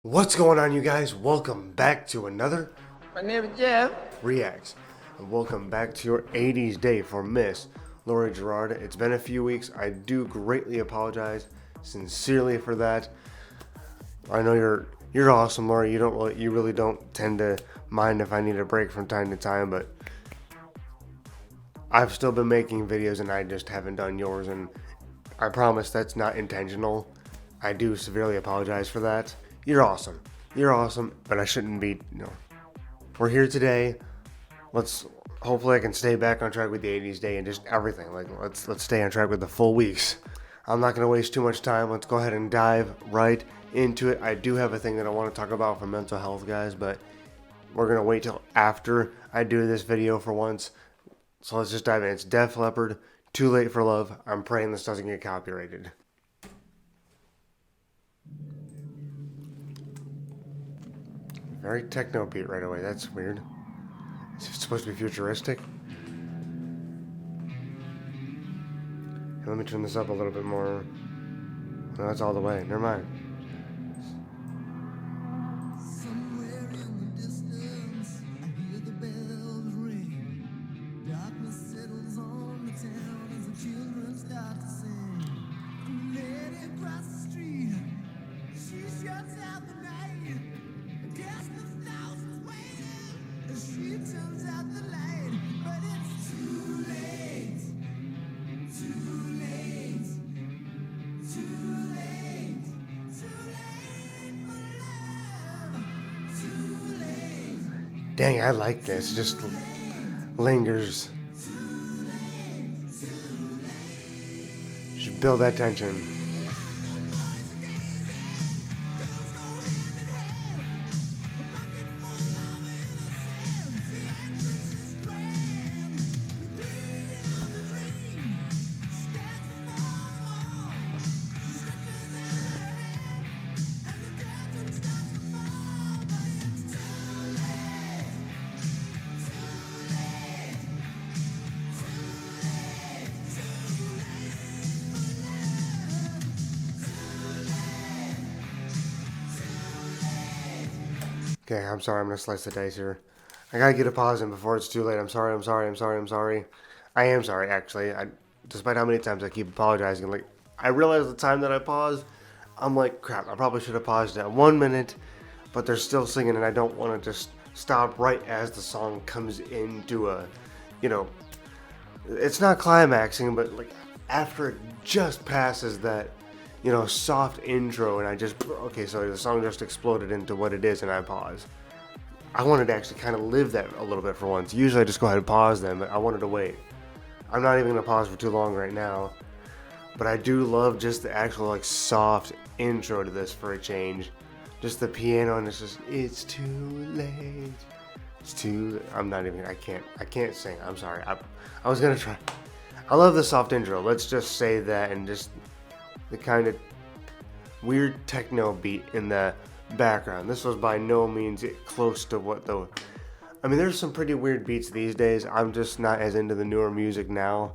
What's going on, you guys? Welcome back to another My name is Jeff. Reacts. And welcome back to your 80s day for Miss Lori Gerard. It's been a few weeks. I do greatly apologize sincerely for that. I know you're awesome, Lori. You really don't tend to mind if I need a break from time to time, but I've still been making videos and I just haven't done yours, and I promise that's not intentional. I do severely apologize for that. You're awesome. You're awesome, but I shouldn't be, We're here today. Hopefully I can stay back on track with the 80s day and just everything. Let's stay on track with the full weeks. I'm not going to waste too much time. Let's go ahead and dive right into it. I do have a thing that I want to talk about for mental health, guys, but we're going to wait till after I do this video for once. So let's just dive in. It's Def Leppard, Too Late for Love. I'm praying this doesn't get copyrighted. Very techno beat right away. That's weird. Is it supposed to be futuristic? Hey, let me turn this up a little bit more. No, that's all the way. Never mind. Somewhere in the distance, I hear the bells ring. Darkness settles on the town as the children start to sing. A lady across the street, she shuts out the night. Guess the thousands waiting as she turns out the light. But it's too late, too late, too late, too late for love, too late. Dang, I like this. Just lingers. Should build that tension. Okay, I'm sorry, I'm gonna slice the dice here. I gotta get a pause in before it's too late. I'm sorry. I am sorry, actually. Despite how many times I keep apologizing, I realize the time that I pause, I'm like, crap, I probably should have paused at 1 minute, but they're still singing and I don't want to just stop right as the song comes into it's not climaxing, but after it just passes that, soft intro, and okay, so the song just exploded into what it is, and I pause. I wanted to actually kind of live that a little bit for once. Usually I just go ahead and pause them, but I wanted to wait. I'm not even going to pause for too long right now, but I do love just the actual, soft intro to this for a change. Just the piano, and it's too late. I can't sing. I'm sorry. I was going to try. I love the soft intro. Let's just say that, and just the kind of weird techno beat in the background. This was by no means close to there's some pretty weird beats these days. I'm just not as into the newer music now.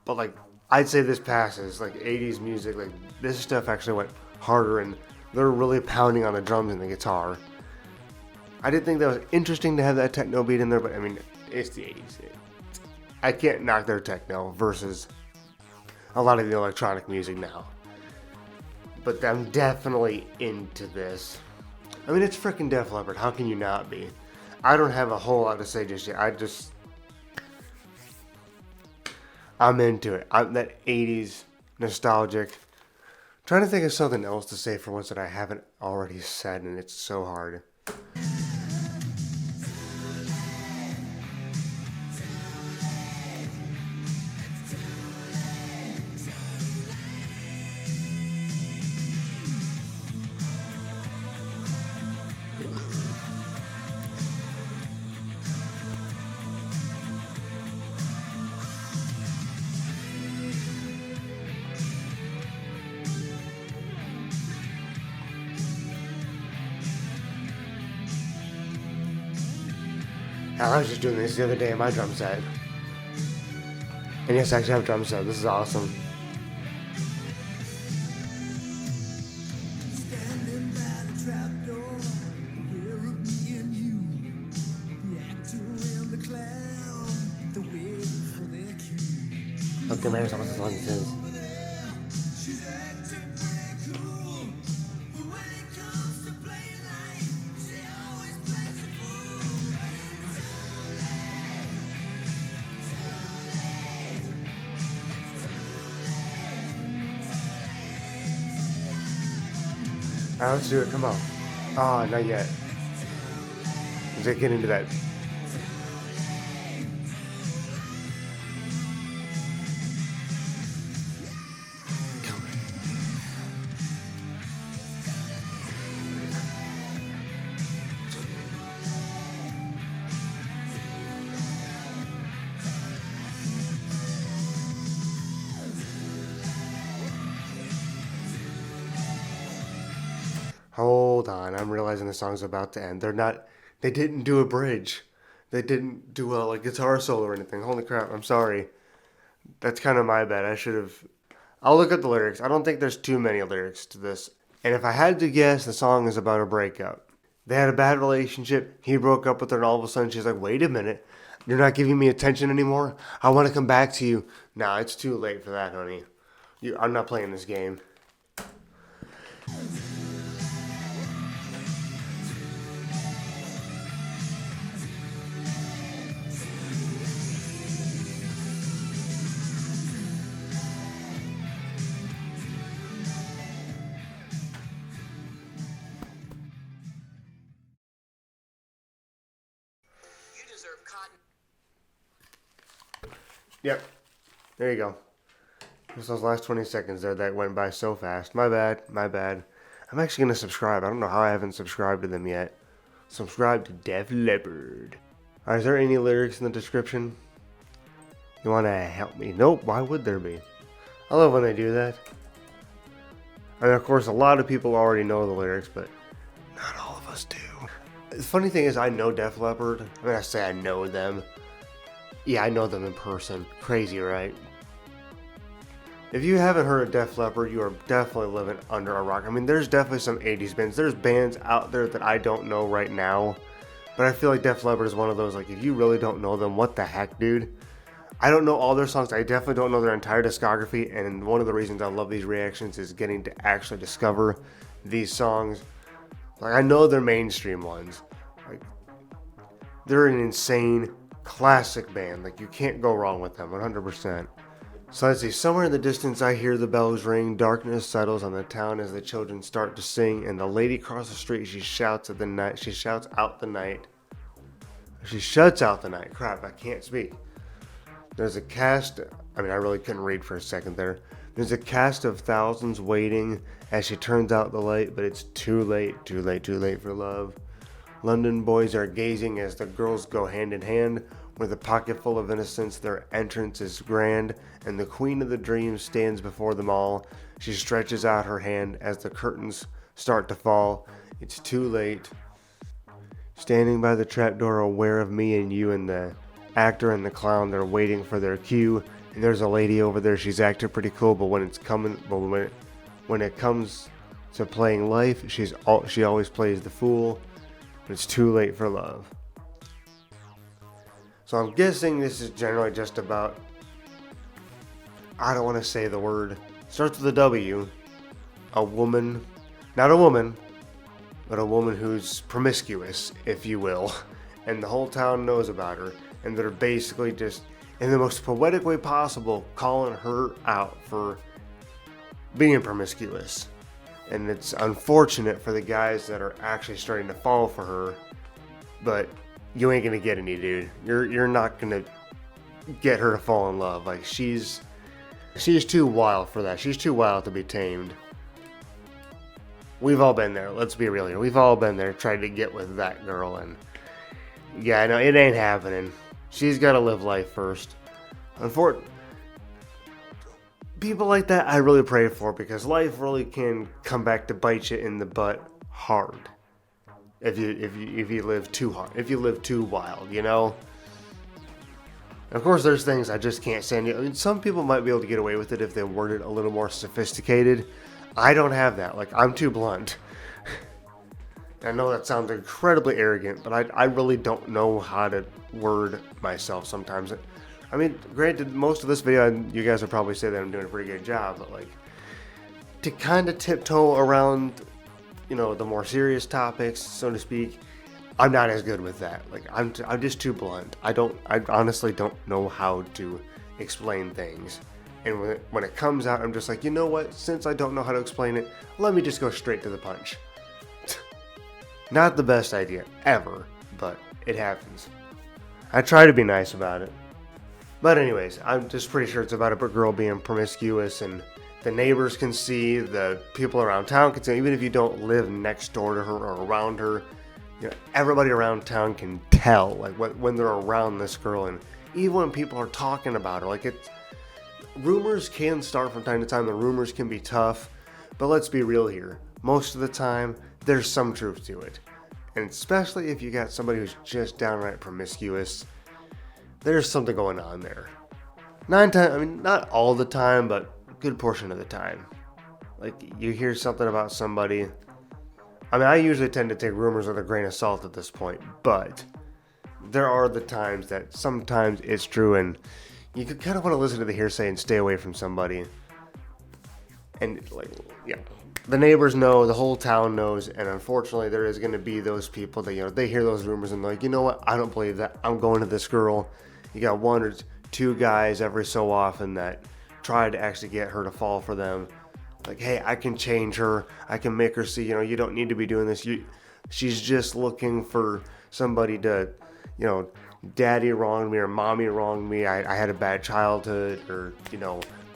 But I'd say this passes. 80s music, this stuff actually went harder, and they're really pounding on the drums and the guitar. I did think that was interesting to have that techno beat in there, but it's the 80s. I can't knock their techno versus a lot of the electronic music now. But I'm definitely into this. It's freaking Def Leppard. How can you not be? I don't have a whole lot to say just yet. I'm into it. I'm that 80s nostalgic. Trying to think of something else to say for once that I haven't already said, and it's so hard. I was just doing this the other day in my drum set. And yes, I actually have a drum set. This is awesome. Standing by the trap No matter what the song says. She's acting pretty cool, but when it comes to playing life, she always plays it fool. Alright, let's do it. Come on. Ah, not yet. Let's get into that. Hold on, I'm realizing the song's about to end. They didn't do a bridge. They didn't do a guitar solo or anything. Holy crap, I'm sorry. That's kind of my bad. I'll look at the lyrics. I don't think there's too many lyrics to this. And if I had to guess, the song is about a breakup. They had a bad relationship. He broke up with her, and all of a sudden she's like, wait a minute. You're not giving me attention anymore? I want to come back to you. Nah, it's too late for that, honey. I'm not playing this game. You deserve cotton. Yep. There you go. Just those last 20 seconds there that went by so fast. My bad. My bad. I'm actually going to subscribe. I don't know how I haven't subscribed to them yet. Subscribe to Def Leppard. Alright, is there any lyrics in the description? You want to help me? Nope. Why would there be? I love when they do that. I mean, of course, a lot of people already know the lyrics, but not all of us do. The funny thing is, I know Def Leppard. I mean, I say I know them. Yeah, I know them in person. Crazy, right? If you haven't heard of Def Leppard, you are definitely living under a rock. I mean, there's definitely some 80s bands. There's bands out there that I don't know right now. But I feel like Def Leppard is one of those, like, if you really don't know them, what the heck, dude? I don't know all their songs. I definitely don't know their entire discography. And one of the reasons I love these reactions is getting to actually discover these songs. Like, I know their mainstream ones. Like, they're an insane classic band. Like, you can't go wrong with them, 100%. So let's see, somewhere in the distance I hear the bells ring, darkness settles on the town as the children start to sing, and the lady across the street, she shouts out the night. She shuts out the night. Crap, I can't speak. There's a cast, I really couldn't read for a second there. There's a cast of thousands waiting as she turns out the light, but it's too late for love. London boys are gazing as the girls go hand in hand. With a pocket full of innocence, their entrance is grand, and the queen of the dreams stands before them all. She stretches out her hand as the curtains start to fall. It's too late. Standing by the trapdoor, aware of me and you and the actor and the clown, they're waiting for their cue. And there's a lady over there. She's acting pretty cool, but when it comes to playing life, she always plays the fool. But it's too late for love. So I'm guessing this is generally just about, I don't want to say the word, starts with a W, a woman, not a woman, but a woman who's promiscuous, if you will, and the whole town knows about her, and they're basically just, in the most poetic way possible, calling her out for being promiscuous. And it's unfortunate for the guys that are actually starting to fall for her, but you ain't gonna get any, dude. You're not gonna get her to fall in love. Like, she's too wild for that. She's too wild to be tamed. We've all been there. Let's be real here. We've all been there trying to get with that girl, and yeah, no, it ain't happening. She's gotta live life first. People like that I really pray for, because life really can come back to bite you in the butt hard. If you live too hard, if you live too wild, you know. Of course, there's things I just can't stand. I mean, some people might be able to get away with it if they worded a little more sophisticated. I don't have that. Like, I'm too blunt. I know that sounds incredibly arrogant, but I really don't know how to word myself sometimes. I mean, granted, most of this video, you guys would probably say that I'm doing a pretty good job, but like, to kind of tiptoe around, the more serious topics, so to speak, I'm not as good with that. Like, I'm just too blunt. I honestly don't know how to explain things. And when it comes out, I'm just like, you know what? Since I don't know how to explain it, let me just go straight to the punch. Not the best idea ever, but it happens. I try to be nice about it. But anyways, I'm just pretty sure it's about a girl being promiscuous, and the neighbors can see, the people around town can see, even if you don't live next door to her or around her, everybody around town can tell, like, when they're around this girl, and even when people are talking about her, like, rumors can start from time to time. The rumors can be tough, but let's be real here. Most of the time, there's some truth to it. And especially if you got somebody who's just downright promiscuous, there's something going on there. Not all the time, but a good portion of the time. Like, you hear something about somebody. I usually tend to take rumors with a grain of salt at this point, but there are the times that sometimes it's true, and you kind of want to listen to the hearsay and stay away from somebody. And, the neighbors know, the whole town knows, and unfortunately there is going to be those people that, they hear those rumors and they're like, you know what, I don't believe that, I'm going to this girl. You got one or two guys every so often that try to actually get her to fall for them. Like, hey, I can change her, I can make her see, you don't need to be doing this. She's just looking for somebody to, daddy wronged me or mommy wronged me, I had a bad childhood, or,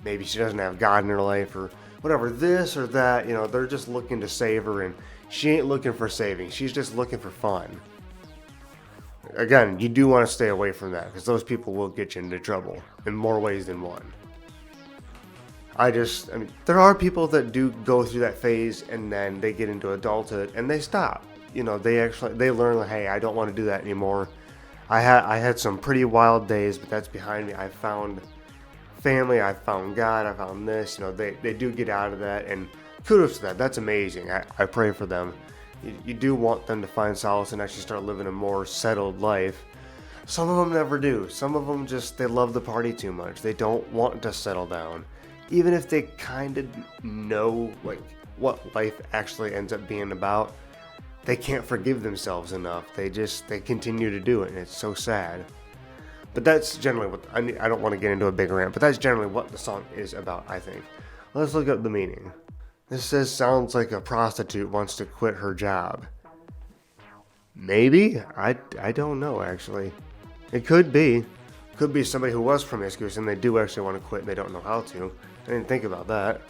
maybe she doesn't have God in her life, or whatever, this or that, they're just looking to save her, and she ain't looking for saving, she's just looking for fun. Again, you do want to stay away from that, because those people will get you into trouble in more ways than one. There are people that do go through that phase, and then they get into adulthood, and they stop. They learn, like, hey, I don't want to do that anymore. I had some pretty wild days, but that's behind me. I found family, I found God, I found this. They do get out of that, and kudos to that. That's amazing. I pray for them. You do want them to find solace and actually start living a more settled life. Some of them never do. Some of them they love the party too much. They don't want to settle down. Even if they kind of know, like, what life actually ends up being about, they can't forgive themselves enough. They continue to do it, and it's so sad. But that's generally what, I don't want to get into a big rant, but that's generally what the song is about, I think. Let's look up the meaning. This sounds like a prostitute wants to quit her job. Maybe? I don't know, actually. It could be. Could be somebody who was promiscuous and they do actually want to quit and they don't know how to. I didn't think about that.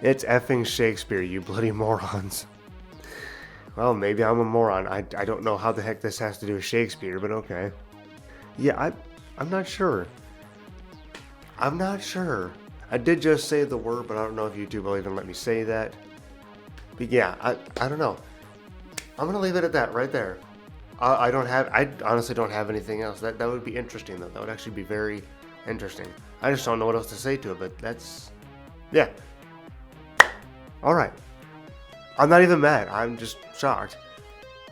It's effing Shakespeare, you bloody morons. Well, maybe I'm a moron. I don't know how the heck this has to do with Shakespeare, but okay. Yeah, I'm not sure. I did just say the word, but I don't know if YouTube will even let me say that. But yeah, I don't know. I'm going to leave it at that right there. I honestly don't have anything else. That would be interesting, though. That would actually be very interesting. I just don't know what else to say to it, but yeah. Alright. I'm not even mad. I'm just shocked.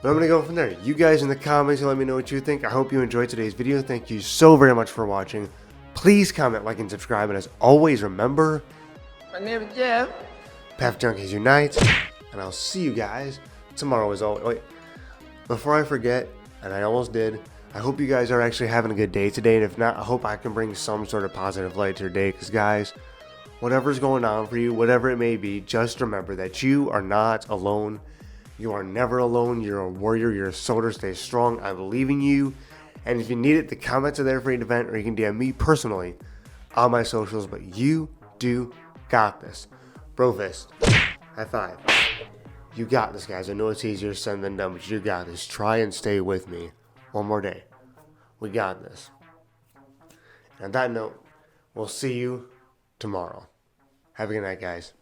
But I'm going to go from there. You guys in the comments, let me know what you think. I hope you enjoyed today's video. Thank you so very much for watching. Please comment, like, and subscribe. And as always, remember, My name is Jeff. Path Junkies Unite. And I'll see you guys tomorrow as always. Wait, before I forget, and I almost did, I hope you guys are actually having a good day today. And if not, I hope I can bring some sort of positive light to your day. Because guys, whatever's going on for you, whatever it may be, just remember that you are not alone. You are never alone. You're a warrior. You're a soldier. Stay strong. I believe in you. And if you need it, the comments are there for an event, or you can DM me personally on my socials. But you do got this. Bro fist. High five. You got this, guys. I know it's easier said than done, but you got this. Try and stay with me one more day. We got this. And on that note, we'll see you tomorrow. Have a good night, guys.